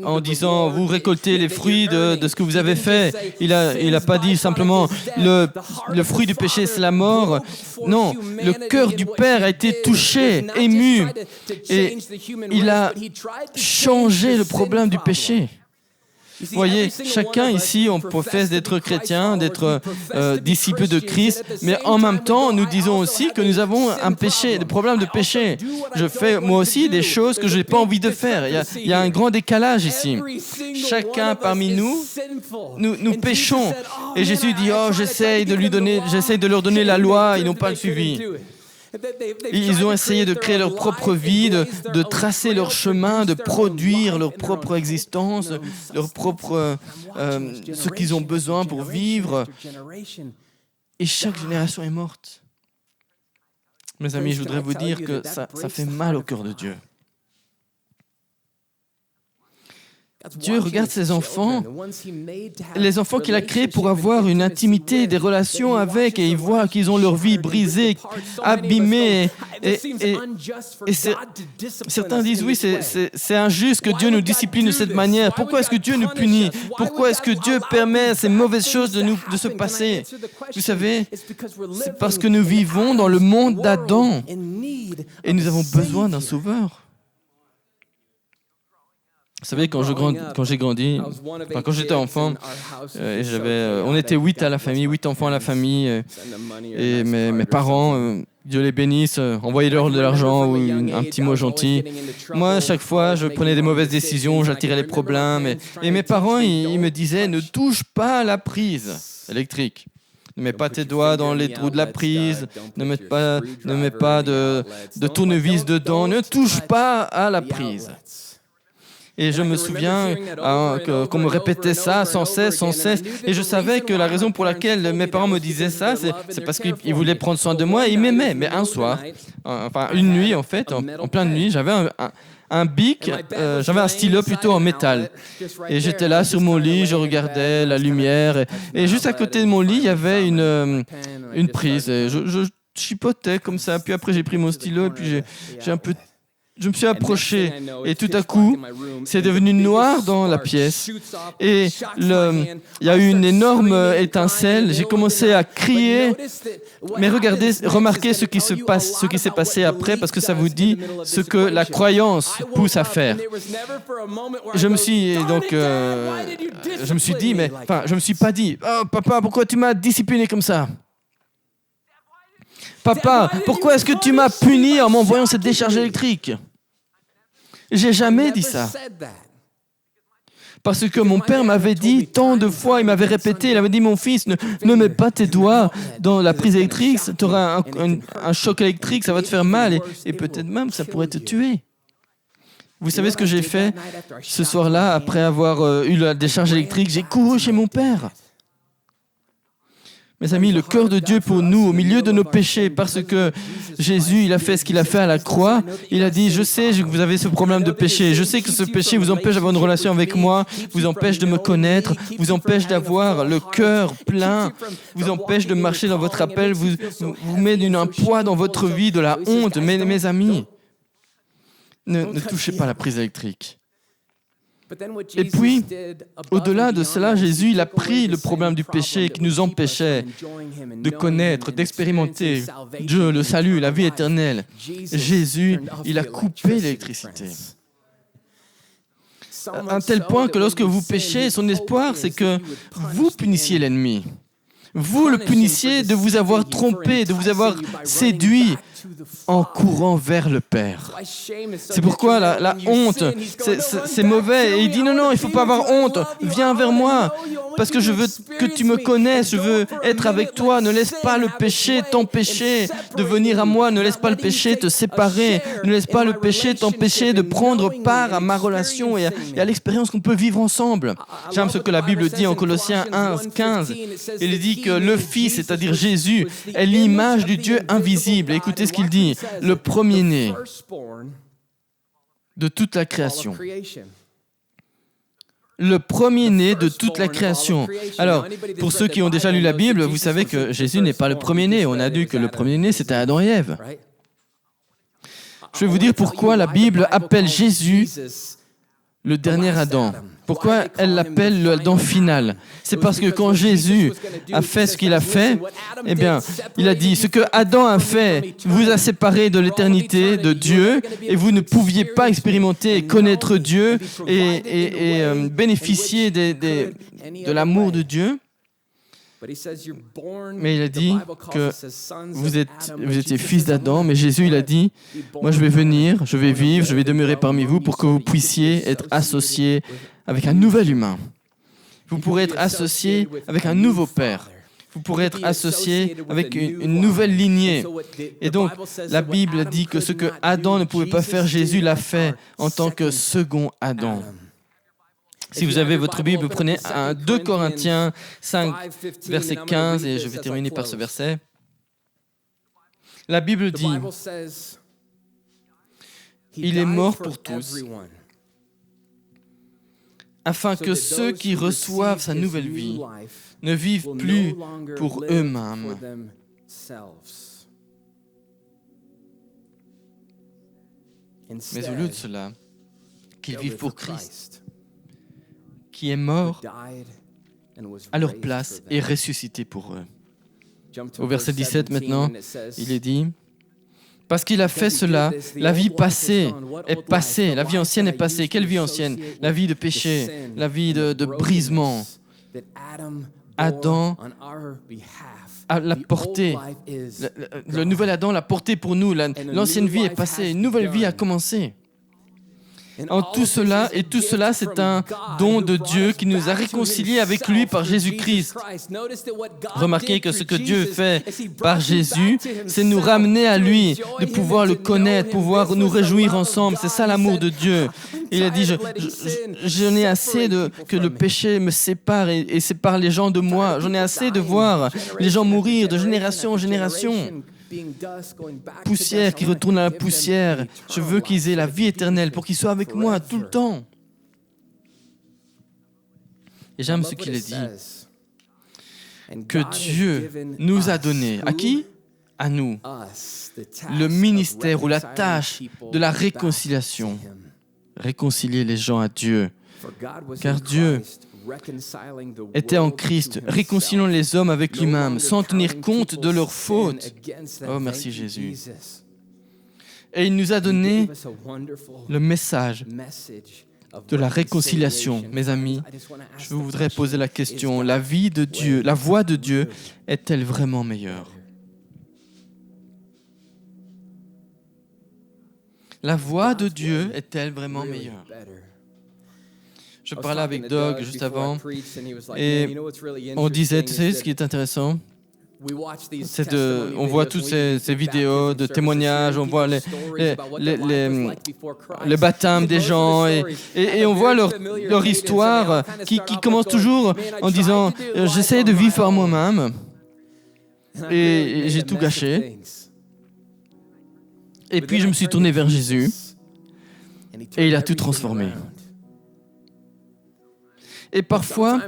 en disant « vous récoltez les fruits de ce que vous avez fait ». Il a pas dit simplement « le fruit du péché, c'est la mort ». Non, le cœur du Père a été touché, ému, et il a changé le problème du péché. Vous voyez, chacun ici, on professe d'être chrétien, d'être disciple de Christ, mais en même temps, nous disons aussi que nous avons un péché, des problèmes de péché. Je fais moi aussi des choses que je n'ai pas envie de faire. Il y a un grand décalage ici. Chacun parmi nous péchons. Et Jésus dit, oh, j'essaie de leur donner la loi, ils n'ont pas le suivi. Ils ont essayé de créer leur propre vie, de tracer leur chemin, de produire leur propre existence, ce qu'ils ont besoin pour vivre. Et chaque génération est morte. Mes amis, je voudrais vous dire que ça fait mal au cœur de Dieu. Dieu regarde ses enfants, les enfants qu'il a créés pour avoir une intimité, des relations avec, et il voit qu'ils ont leur vie brisée, abîmée. Et certains disent, oui, c'est injuste que Dieu nous discipline de cette manière. Pourquoi est-ce que Dieu nous punit? Pourquoi est-ce que Dieu permet ces mauvaises choses de se passer? Vous savez, c'est parce que nous vivons dans le monde d'Adam et nous avons besoin d'un sauveur. Vous savez, quand j'ai grandi, quand j'étais enfant, on était 8 à la famille, 8 enfants à la famille, et mes parents, Dieu les bénisse, envoyaient-leur de l'argent ou un petit mot gentil. Moi, à chaque fois, je prenais des mauvaises décisions, j'attirais les problèmes, et mes parents, ils me disaient, ne touche pas à la prise électrique. Ne mets pas tes doigts dans les trous de la prise, ne mets pas de tournevis dedans, ne touche pas à la prise. Et je me souviens qu'on me répétait ça sans cesse. Et je savais que la raison pour laquelle mes parents me disaient ça, c'est parce qu'ils voulaient prendre soin de moi et ils m'aimaient. Mais un soir, une nuit en fait, en pleine nuit, j'avais un bic, j'avais un stylo plutôt en métal. Et j'étais là sur mon lit, je regardais la lumière. Et juste à côté de mon lit, il y avait une prise. Et je chipotais comme ça. Puis après, j'ai pris mon stylo et puis je me suis approché et tout à coup, c'est devenu noir dans la pièce et il y a eu une énorme étincelle. J'ai commencé à crier, mais remarquez ce qui s'est passé après parce que ça vous dit ce que la croyance pousse à faire. Je me suis pas dit, oh papa, pourquoi tu m'as discipliné comme ça? Papa, pourquoi est-ce que tu m'as puni en m'envoyant cette décharge électrique? J'ai jamais dit ça. Parce que mon père m'avait dit tant de fois, il m'avait répété, il avait dit, mon fils, ne mets pas tes doigts dans la prise électrique, tu auras un choc électrique, ça va te faire mal et peut-être même que ça pourrait te tuer. Vous savez ce que j'ai fait ce soir-là, après avoir eu la décharge électrique? J'ai couru chez mon père. Mes amis, le cœur de Dieu pour nous, au milieu de nos péchés, parce que Jésus, il a fait ce qu'il a fait à la croix. Il a dit, je sais que vous avez ce problème de péché. Je sais que ce péché vous empêche d'avoir une relation avec moi, vous empêche de me connaître, vous empêche d'avoir le cœur plein, vous empêche de marcher dans votre appel, vous met un poids dans votre vie, de la honte. Mes amis, ne touchez pas la prise électrique. Et puis, au-delà de cela, Jésus, il a pris le problème du péché qui nous empêchait de connaître, d'expérimenter Dieu, le salut, la vie éternelle. Jésus, il a coupé l'électricité. À un tel point que lorsque vous péchez, son espoir, c'est que vous punissiez l'ennemi. Vous le punissiez de vous avoir trompé, de vous avoir séduit en courant vers le Père. C'est pourquoi la honte, c'est mauvais. Et il dit non, il ne faut pas avoir honte. Viens vers moi, parce que je veux que tu me connaisses, je veux être avec toi. Ne laisse pas le péché t'empêcher de venir à moi. Ne laisse pas le péché te séparer. Ne laisse pas le péché t'empêcher de prendre part à ma relation et à l'expérience qu'on peut vivre ensemble. J'aime ce que la Bible dit en Colossiens 1:15. Il dit que le Fils, c'est-à-dire Jésus, est l'image du Dieu invisible. Et écoutez ce qu'il dit, le premier-né de toute la création. Le premier-né de toute la création. Alors, pour ceux qui ont déjà lu la Bible, vous savez que Jésus n'est pas le premier-né. On a dit que le premier-né, c'était Adam et Ève. Je vais vous dire pourquoi la Bible appelle Jésus le dernier Adam. Pourquoi elle l'appelle le Adam final? C'est parce que quand Jésus a fait ce qu'il a fait, eh bien, il a dit, ce que Adam a fait vous a séparé de l'éternité, de Dieu, et vous ne pouviez pas expérimenter et connaître Dieu et bénéficier de l'amour de Dieu. Mais il a dit que vous étiez fils d'Adam, mais Jésus, il a dit, moi je vais venir, je vais vivre, je vais demeurer parmi vous pour que vous puissiez être associés avec un nouvel humain. Vous pourrez être associés avec un nouveau Père. Vous pourrez être associés avec une nouvelle lignée. Et donc, la Bible dit que ce que Adam ne pouvait pas faire, Jésus l'a fait en tant que second Adam. Si vous avez votre Bible, prenez 2 Corinthiens 5, verset 15, et je vais terminer par ce verset. La Bible dit, « Il est mort pour tous, afin que ceux qui reçoivent sa nouvelle vie ne vivent plus pour eux-mêmes, mais au lieu de cela, qu'ils vivent pour Christ, qui est mort à leur place et ressuscité pour eux. » Au verset 17 maintenant, il est dit, « Parce qu'il a fait cela, la vie passée est passée, la vie ancienne est passée. » Quelle vie ancienne? La vie de péché, la vie de brisement. Adam l'a porté, le nouvel Adam l'a porté pour nous, l'ancienne vie est passée, une nouvelle vie a commencé. En tout cela, et tout cela, c'est un don de Dieu qui nous a réconciliés avec lui par Jésus-Christ. Remarquez que ce que Dieu fait par Jésus, c'est nous ramener à lui, de pouvoir le connaître, pouvoir nous réjouir ensemble. C'est ça l'amour de Dieu. Il a dit, j'en ai assez que le péché me sépare et sépare les gens de moi. J'en ai assez de voir les gens mourir de génération en génération. Poussière qui retourne à la poussière. Je veux qu'ils aient la vie éternelle pour qu'ils soient avec moi tout le temps. Et j'aime ce qu'il a dit. Que Dieu nous a donné. À qui? À nous. Le ministère ou la tâche de la réconciliation. Réconcilier les gens à Dieu. Car Dieu était en Christ, réconciliant les hommes avec lui-même, sans tenir compte de leurs fautes. Oh, merci Jésus. Et il nous a donné le message de la réconciliation. Mes amis, je voudrais poser la question, la vie de Dieu, la voix de Dieu est-elle vraiment meilleure? La voix de Dieu est-elle vraiment meilleure? Je parlais avec Doug juste avant et on disait, tu sais, ce qui est intéressant, on voit toutes ces vidéos de témoignages, on voit les baptêmes des gens et on voit leur histoire qui commence toujours en disant « J'essaie de vivre par moi-même et j'ai tout gâché. » Et puis je me suis tourné vers Jésus et il a tout transformé. Et parfois,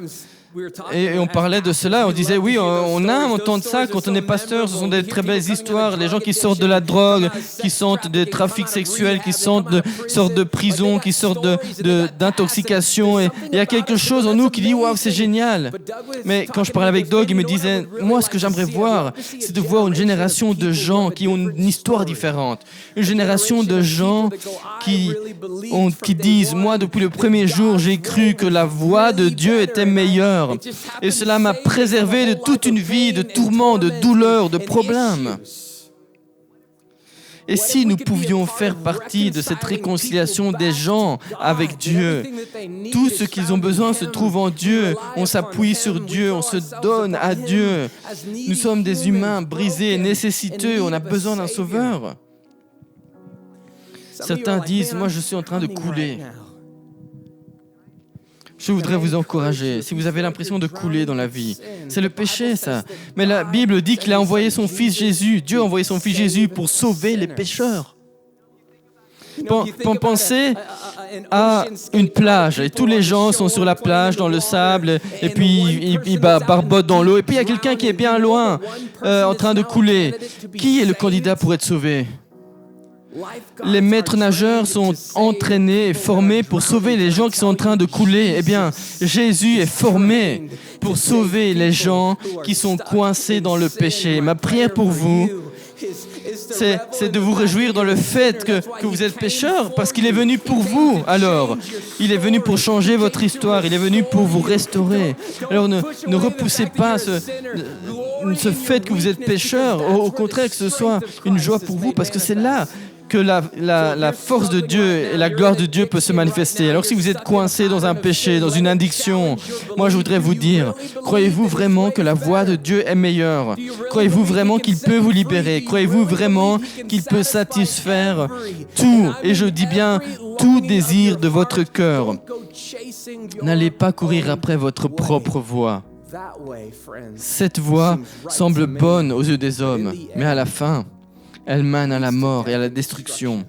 et on parlait de cela, on disait oui, on aime entendre ça quand on est pasteur, ce sont des très belles histoires, les gens qui sortent de la drogue, qui sortent des trafics sexuels, qui sortent de prison, qui sortent d'intoxication, et il y a quelque chose en nous qui dit waouh, c'est génial. Mais quand je parlais avec Doug, il me disait, moi ce que j'aimerais voir, c'est de voir une génération de gens qui ont une histoire différente, une génération de gens qui disent, moi depuis le premier jour, j'ai cru que la voix de Dieu était meilleure. Et cela m'a préservé de toute une vie de tourments, de douleurs, de problèmes. Et si nous pouvions faire partie de cette réconciliation des gens avec Dieu, tout ce qu'ils ont besoin se trouve en Dieu, on s'appuie sur Dieu, on se donne à Dieu. Nous sommes des humains brisés, nécessiteux, on a besoin d'un sauveur. Certains disent, moi je suis en train de couler. Je voudrais vous encourager, si vous avez l'impression de couler dans la vie, c'est le péché ça. Mais la Bible dit qu'il a envoyé son Fils Jésus, Dieu a envoyé son Fils Jésus pour sauver les pécheurs. Pensez à une plage et tous les gens sont sur la plage dans le sable et puis ils barbotent dans l'eau et puis il y a quelqu'un qui est bien loin en train de couler. Qui est le candidat pour être sauvé ? Les maîtres nageurs sont entraînés et formés pour sauver les gens qui sont en train de couler. Eh bien, Jésus est formé pour sauver les gens qui sont coincés dans le péché. Ma prière pour vous, c'est de vous réjouir dans le fait que vous êtes pécheurs, parce qu'il est venu pour vous, alors. Il est venu pour changer votre histoire, il est venu pour vous restaurer. Alors ne repoussez pas ce fait que vous êtes pécheurs, au contraire que ce soit une joie pour vous, parce que c'est là que la force de Dieu et la gloire de Dieu peut se manifester. Alors si vous êtes coincé dans un péché, dans une addiction, moi je voudrais vous dire, croyez-vous vraiment que la voix de Dieu est meilleure? Croyez-vous vraiment qu'il peut vous libérer? Croyez-vous vraiment qu'il peut satisfaire tout, et je dis bien tout désir de votre cœur? N'allez pas courir après votre propre voix. Cette voie semble bonne aux yeux des hommes, mais à la fin, elle mène à la mort et à la destruction.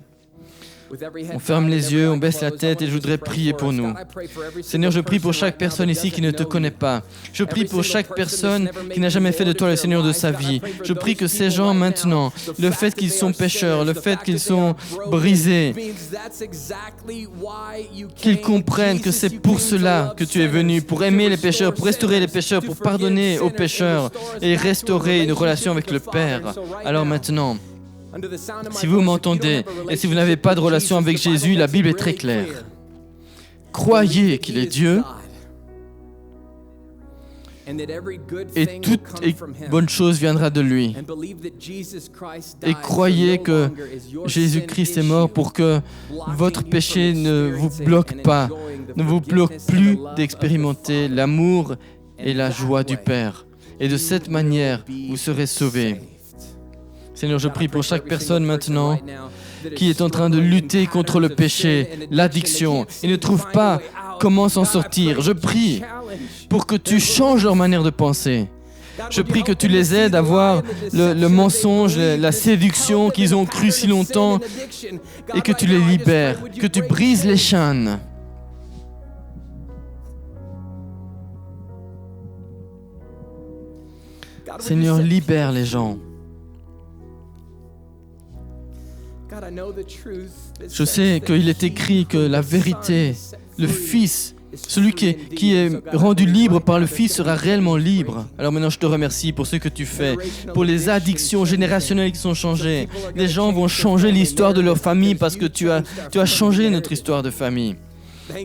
On ferme les yeux, on baisse la tête et je voudrais prier pour nous. Seigneur, je prie pour chaque personne ici qui ne te connaît pas. Je prie pour chaque personne qui n'a jamais fait de toi le Seigneur de sa vie. Je prie que ces gens maintenant, le fait qu'ils sont pécheurs, le fait qu'ils sont brisés, qu'ils comprennent que c'est pour cela que tu es venu, pour aimer les pécheurs, pour restaurer les pécheurs, pour pardonner aux pécheurs et restaurer une relation avec le Père. Alors maintenant, si vous m'entendez et si vous n'avez pas de relation avec Jésus, la Bible est très claire. Croyez qu'il est Dieu et toute bonne chose viendra de lui. Et croyez que Jésus-Christ est mort pour que votre péché ne vous bloque pas, ne vous bloque plus d'expérimenter l'amour et la joie du Père. Et de cette manière, vous serez sauvés. Seigneur, je prie pour chaque personne maintenant qui est en train de lutter contre le péché, l'addiction, et ne trouve pas comment s'en sortir. Je prie pour que tu changes leur manière de penser. Je prie que tu les aides à voir le mensonge, la séduction qu'ils ont cru si longtemps, et que tu les libères, que tu brises les chaînes. Seigneur, libère les gens. Je sais qu'il est écrit que la vérité, le Fils, celui qui est rendu libre par le Fils sera réellement libre. Alors maintenant, je te remercie pour ce que tu fais, pour les addictions générationnelles qui sont changées. Les gens vont changer l'histoire de leur famille parce que tu as changé notre histoire de famille.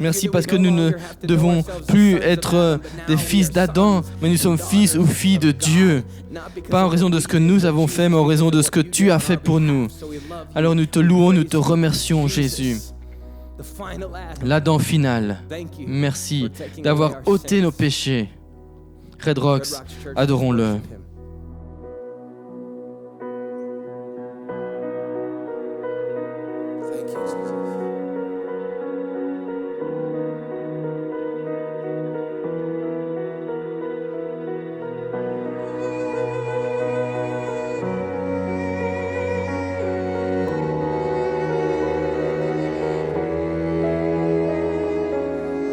Merci parce que nous ne devons plus être des fils d'Adam, mais nous sommes fils ou filles de Dieu. Pas en raison de ce que nous avons fait, mais en raison de ce que tu as fait pour nous. Alors nous te louons, nous te remercions, Jésus. L'Adam final. Merci d'avoir ôté nos péchés. Red Rocks, adorons-le.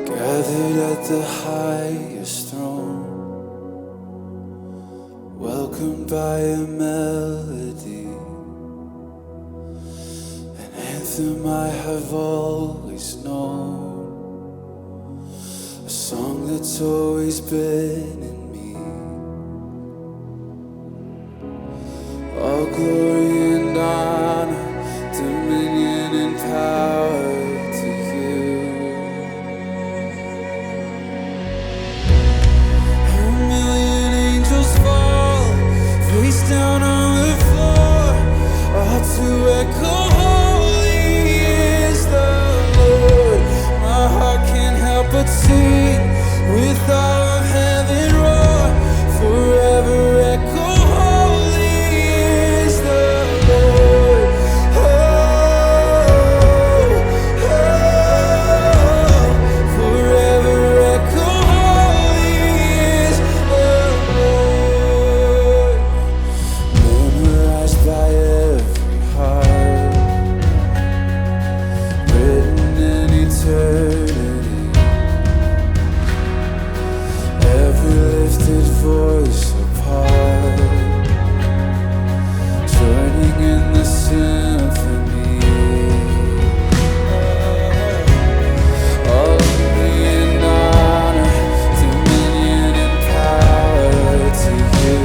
Gathered at the highest throne, welcomed by a melody, an anthem I have always known, a song that's always been in me. All glory and honor, dominion and power to you. Face down on the floor, all to echo, holy is the Lord. My heart can't help but sing with all of heaven roar, forever echo, holy is the Lord. Oh, oh, forever echo, holy is the Lord. Memorized by every heart, written in eternity, every lifted voice apart, joining in the symphony. All glory and honor, dominion and power to you.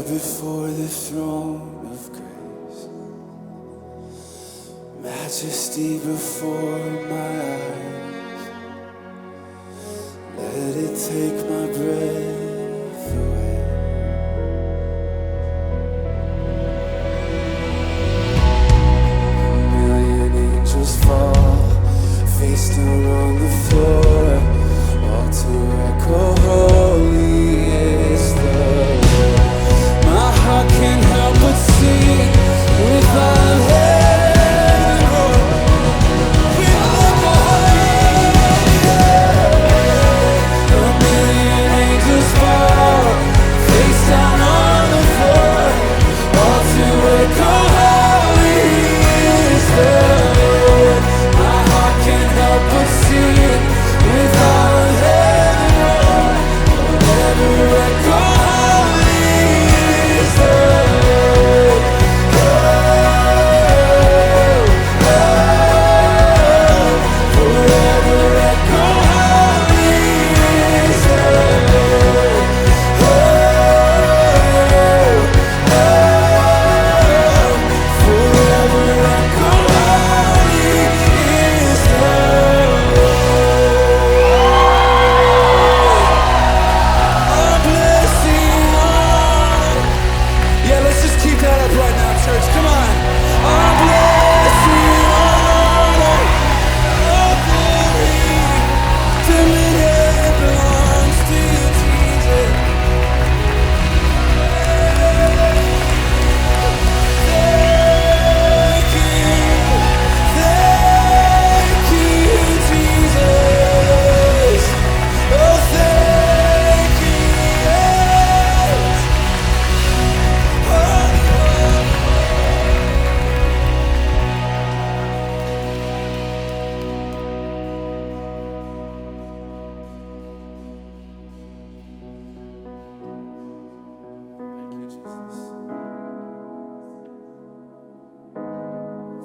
Before the throne of grace, majesty before my eyes, let it take my breath away. A million angels fall, face down on the floor, all to echo, holy is the Lord. My heart can't help but sing with all heaven roar. With a million angels fall, face down on the floor, all to echo, holy is the Lord. My heart can't help but sing.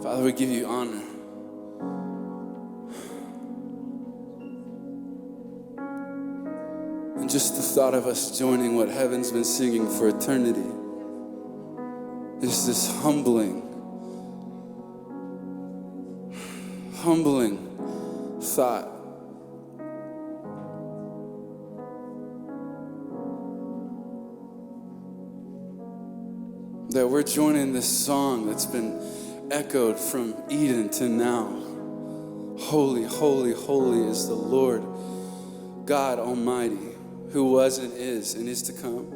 Father, we give you honor. And just the thought of us joining what heaven's been singing for eternity is this humbling thought. That we're joining this song that's been echoed from Eden to now. Holy, holy, holy is the Lord God Almighty, who was and is to come.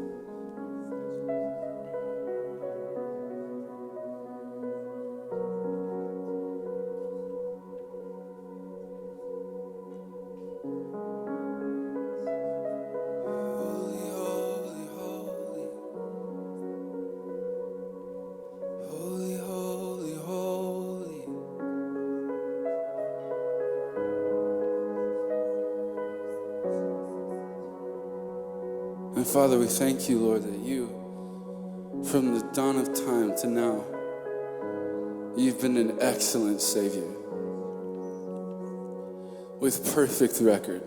Holy, holy, holy. Holy, holy, holy. And Father, we thank you, Lord, that you, from the dawn of time to now, you've been an excellent Savior with perfect record.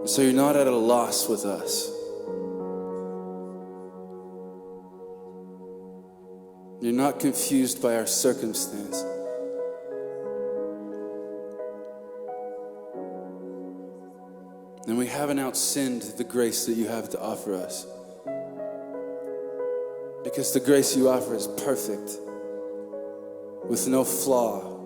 So you're not at a loss with us. You're not confused by our circumstance. And we haven't outsinned the grace that you have to offer us. Because the grace you offer is perfect, with no flaw.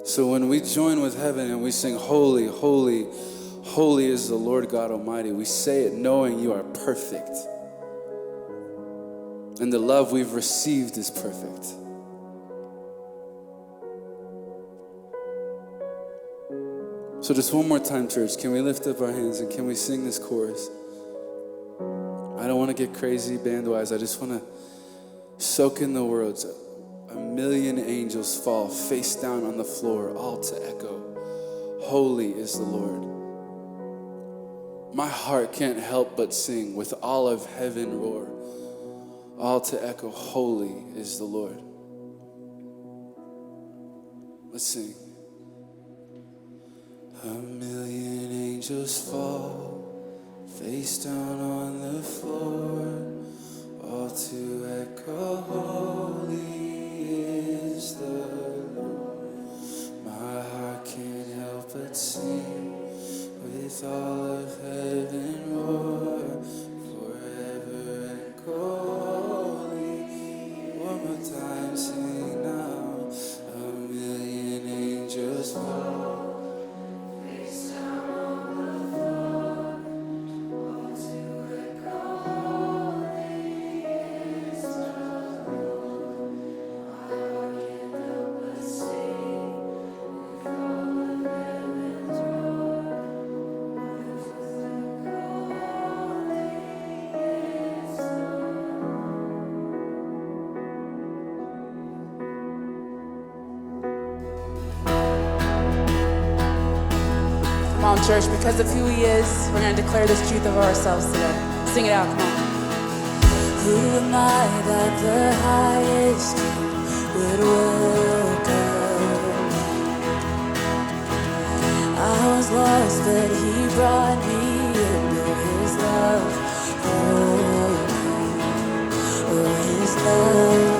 So when we join with heaven and we sing, holy, holy, holy is the Lord God Almighty, we say it knowing you are perfect. And the love we've received is perfect. So just one more time, church, can we lift up our hands and can we sing this chorus? I don't want to get crazy band-wise. I just want to soak in the words. A million angels fall face down on the floor, all to echo, holy is the Lord. My heart can't help but sing with all of heaven roar, all to echo, holy is the Lord. Let's sing. A million angels fall face down on the floor, all to echo, holy is the Lord. My heart can't help but sing with all of heaven roar, forever echo, holy. One more time, sing now. A million angels fall. Come on, church, because of who he is, we're going to declare this truth of ourselves today. Sing it out, come on. Who am I that the highest would welcome? I was lost, but he brought me into his love. Oh, his love.